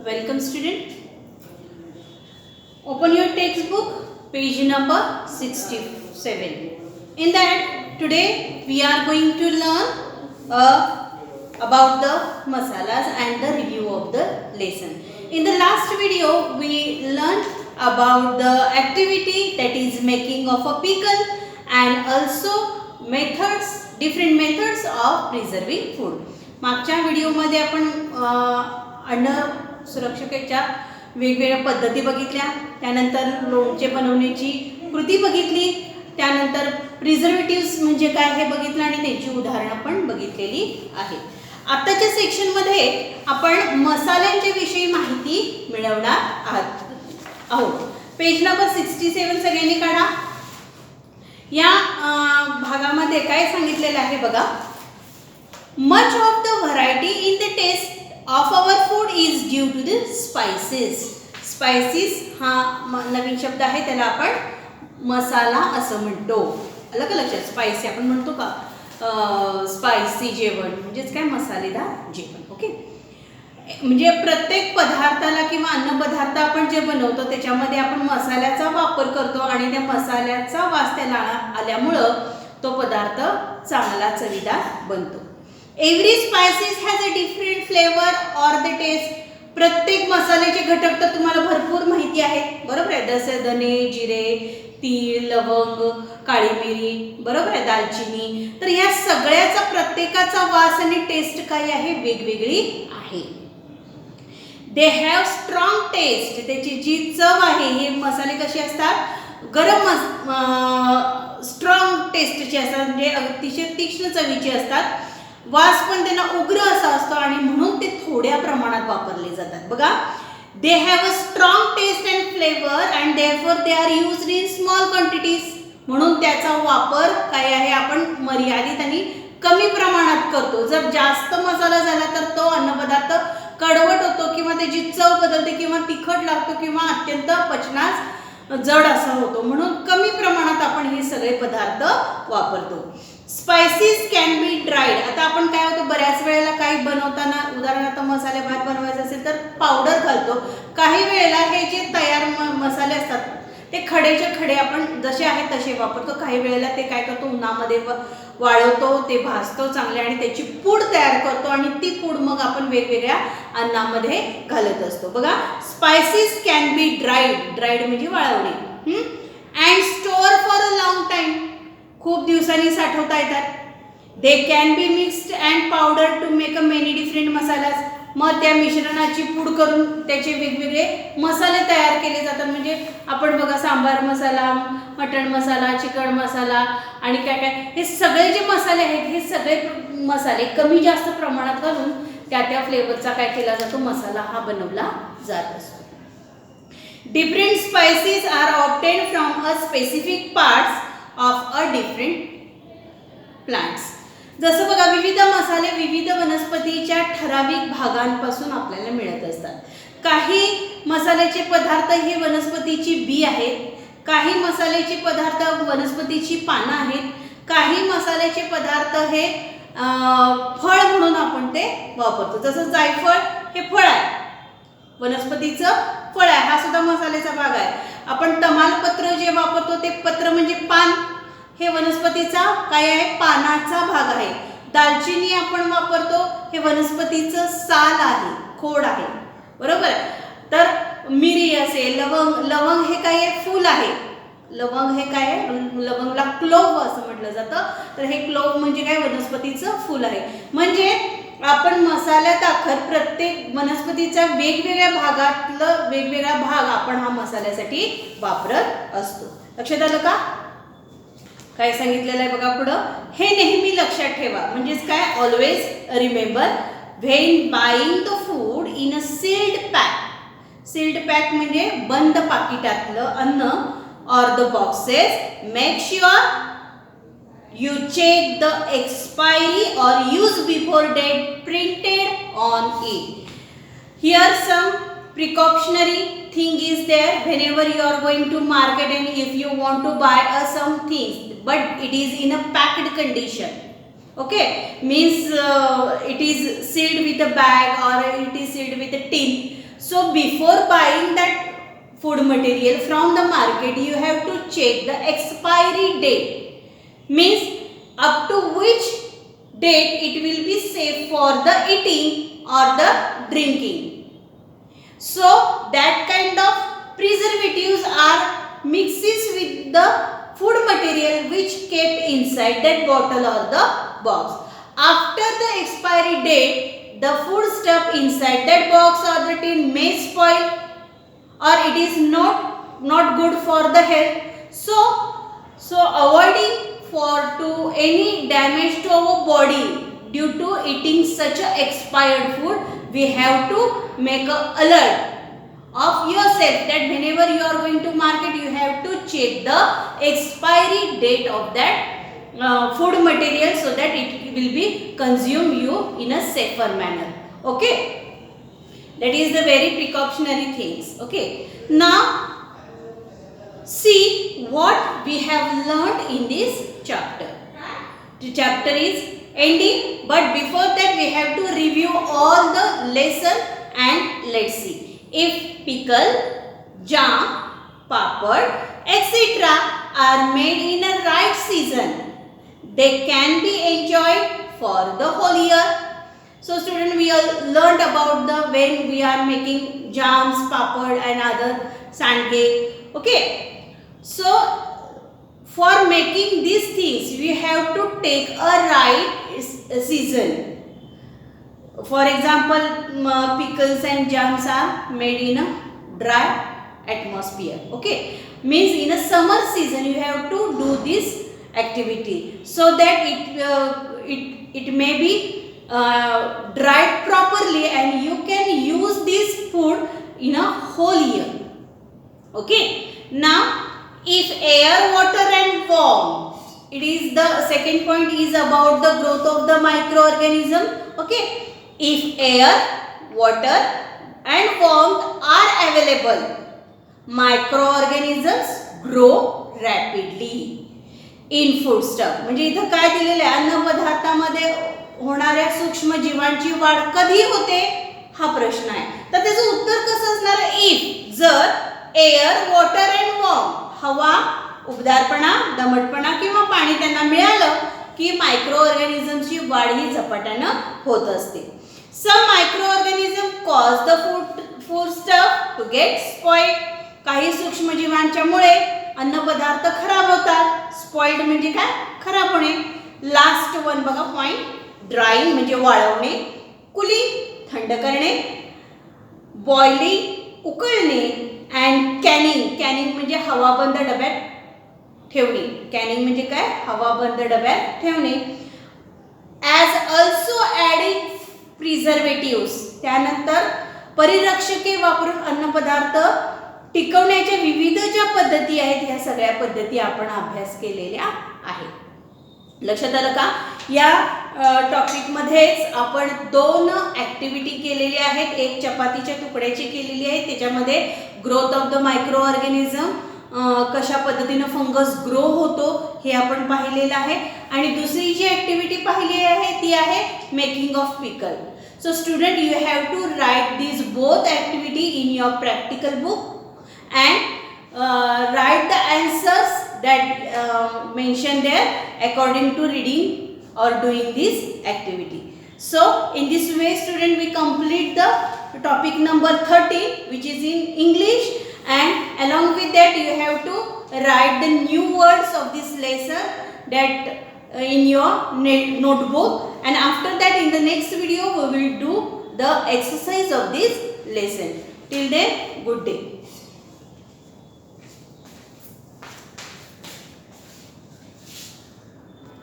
Welcome student. Open your textbook, page number 67. In that, today we are going to learn about the masalas and the review of the lesson. In the last video, we learned about the activity that is making of a pickle and also methods, different methods of preserving food. मागच्या व्हिडिओमध्ये आपण अन्न सुरक्षेच्या वेगवेगळ्या पद्धती बघितल्या, त्यानंतर लोणचे बनवण्याची कृती बघितली, त्यानंतर प्रिझर्वेटिव्स म्हणजे काय हे बघितलं आणि त्याची उदाहरणं पण बघितलेली आहेत. आताच्या सेक्शनमध्ये आपण मसाल्यांच्या विषयी माहिती मिळवणार आहोत. पेज नंबर 67 सगळ्यांनी काढा. या भागामध्ये काय सांगितलेलं आहे बघा. Much of the variety in the taste of our food is due to the spices. Spices हा नवीन शब्द आहे, त्याला आपण मसाला असं म्हणतो. आलं का लक्षात? स्पायसी आपण म्हणतो का? स्पायसी जेवण म्हणजेच काय? मसालेदार जेवण. ओके, म्हणजे प्रत्येक पदार्थाला किंवा अन्न पदार्थ आपण जे बनवतो त्याच्यामध्ये आपण मसाल्याचा वापर करतो आणि त्या मसाल्याचा वास त्याला आल्यामुळं तो पदार्थ चांगला चवीदार बनतो. Every spices has a different flavor or the taste. प्रत्येक मसाल्याचे घटक तर तुम्हाला भरपूर माहिती आहेत, बरोबर आहे. जसे धने, जिरे, तीळ, लवंग, काळी मिरी, बरोबर आहे, दालचिनी. तर या सगळ्याचा प्रत्येकाचा वास आणि टेस्ट काय आहे? वेगवेगळी आहे. They have strong taste. त्याची जी चव आहे, हे मसाले कसे असतात? गरम स्ट्रॉंग टेस्टचे असतात, म्हणजे अतिशय तीक्ष्ण चवीचे असतात. वास पण त्यांना उग्र असा असतो आणि म्हणून ते थोड्या प्रमाणात वापरले जातात. बघा, they have a strong taste and flavour and therefore they are used in small quantities. म्हणून त्याचा वापर काय आहे? आपण मर्यादित आणि कमी प्रमाणात करतो. जर जास्त मसाला झाला तर तो अन्नपदार्थ कडवट होतो किंवा त्याची चव बदलते किंवा तिखट लागतो किंवा अत्यंत पचनास जड असा होतो. म्हणून कमी प्रमाणात आपण हे सगळे पदार्थ वापरतो. Spices can be dried. आता आपण काय होतं, बऱ्याच वेळेला काही बनवताना, उदाहरणार्थ मसाले भात बनवायचा असेल तर पावडर घालतो. काही वेळेला हे जे तयार मसाले असतात ते खडेचे खडे आपण जसे आहेत तसे वापरतो. काही वेळेला ते काय करतो, उन्हामध्ये वाळवतो, ते भाजतो चांगले आणि त्याची पूड तयार करतो आणि ती पूड मग आपण वेगवेगळ्या अन्नामध्ये घालत असतो. बघा, spices can be dried. Dried म्हणजे वाळवणे. And store for a long time. खूप दिवसांनी साठवता येतात. They can be mixed and powder to make a many different masalas. मग त्या मिश्रणाची पूड करून त्याचे वेगवेगळे मसाले तयार केले जातात. म्हणजे आपण बघा, सांबार मसाला, मटण मसाला, चिकन मसाला आणि काय काय, हे सगळे जे मसाले आहेत, हे सगळे मसाले कमी जास्त प्रमाणात घालून त्या फ्लेवरचा काय केला जातो? मसाला हा बनवला जात असतो. Different spices are obtained from a specific parts of a different plants. जसं बघा, विविध मसाले विविध वनस्पतीच्या ठराविक भागांपासून आपल्याला मिळत असतात. काही मसाल्याचे पदार्थ हे वनस्पतीची बी आहेत, काही मसाल्याचे पदार्थ वनस्पतीची पानं आहेत, काही मसाल्याचे पदार्थ हे फळ म्हणून आपण ते वापरतो. जसं जायफळ हे फळ आहे, वनस्पतीचं फळ आहे, हा सुद्धा मसाल्याचा भाग आहे. आपण तमालपत्र जे वापरतो ते पत्र म्हणजे पान, हे वनस्पतीचा काय आहे? पानाचा भाग आहे. दालचिनी आपण वापरतो, हे वनस्पतीचं साल आहे, खोड आहे, बरोबर. तर मिरी असेल, लवंग हे काय आहे? फूल आहे. लवंग हे काय आहे? लवंगला क्लोव्ह असं म्हटलं जातं. तर हे क्लोव्ह म्हणजे काय? वनस्पतीचं फूल आहे. म्हणजे आपण मसाल्यात अखेर प्रत्येक वनस्पतीच्या वेगवेगळ्या भागातलं वेगवेगळा भाग आपण हा मसाल्यासाठी वापरत असतो. लक्षात आलं का? काय सांगितलेलं आहे बघा पुढं. हे नेहमी लक्षात ठेवा. म्हणजेच काय? Always remember when buying the food in a sealed pack. Sealed pack म्हणजे बंद पाकिटातलं अन्न or the boxes. Make sure you check the expiry or use before date printed on it. Here some precautionary thing is there whenever you are going to market and if you want to buy some things, but it is in a packed condition. Okay, means it is sealed with a bag or it is sealed with a tin. So before buying that food material from the market, you have to check the expiry date. Means up to which date it will be safe for the eating or the drinking. So that kind of preservatives are mixes with the food material which kept inside that bottle or the box. After the expiry date, the food stuff inside that box or the tin may spoil, or it is not good for the health. So avoiding to any damage to our body due to eating such a expired food, we have to make a alert of yourself that whenever you are going to market, you have to check the expiry date of that food material so that it will be consumed you in a safer manner. Okay. That is the very precautionary things. Okay. Now, see what we have learned in this chapter. The chapter is ending, but before that we have to review all the lesson and let's see. If pickle, jam, papad, etc. are made in a right season, they can be enjoyed for the whole year. So student, we all learned about the when we are making jams, papad and other sand cake. Okay. So for making these things, we have to take a right season. For example, pickles and jams are made in a dry atmosphere. Okay. Means in a summer season, you have to do this activity so that it may be dried properly and you can use this food in a whole year. Okay. Now, if air, water and warmth, it is the second point is about the growth of the microorganism. Okay. If air, water and warmth are available, microorganisms grow rapidly in foodstuff. म्हणजे इथं काय दिलेले आहे, अन्न पदार्थामध्ये होणाऱ्या सूक्ष्म जीवांची वाढ कधी होते हा प्रश्न आहे. तर त्याचं उत्तर कसं असणार आहे? इफ, जर एअर, वॉटर अँड वॉर्म, हवा, उबदारपणा, दमटपणा किंवा पाणी त्यांना मिळालं की मायक्रो ऑर्गॅनिझमची वाढ ही झपाट्यानं होत असते. Some micro organism cause the food stuff to get spoiled. काही सूक्ष्मजीवांच्या मुळे अन्न पदार्थ खराब होतात. स्पॉइल्ड म्हणजे काय? खराब होणे. लास्ट वन बघा पॉइंट, ड्राईंग म्हणजे वाळवणे, कुलिंग थंड करणे, बॉइलिंग उकळणे अँड कॅनिंग, कॅनिंग म्हणजे हवाबंद डब्यात ठेवणे. कॅनिंग म्हणजे काय? हवाबंद डब्यात ठेवणे. ॲज ऑल्सो ॲडिंग प्रिझर्वेटिव्स, त्यानंतर परिरक्षके वापरून अन्नपदार्थ टिकवण्याच्या विविध ज्या पद्धती आहेत ह्या सगळ्या पद्धती आपण अभ्यास केलेल्या आहेत. लक्षात आलं का? या टॉपिकमध्येच आपण 2 ॲक्टिव्हिटी केलेल्या आहेत. एक चपातीच्या तुकड्याची केलेली आहे, त्याच्यामध्ये growth of the micro organism, कशा पद्धतीनं फंगस ग्रो होतो हे आपण पाहिलेलं आहे. आणि दुसरी जी ॲक्टिव्हिटी पाहिली आहे ती आहे making of pickle. So student, you have to write these both activity in your practical book and write the answers that mentioned there according to reading or doing this activity. So in this way student, we complete the topic number 13 which is in English, and along with that you have to write the new words of this lesson that in your notebook, and after that in the next video we will do the exercise of this lesson. Till then, good day.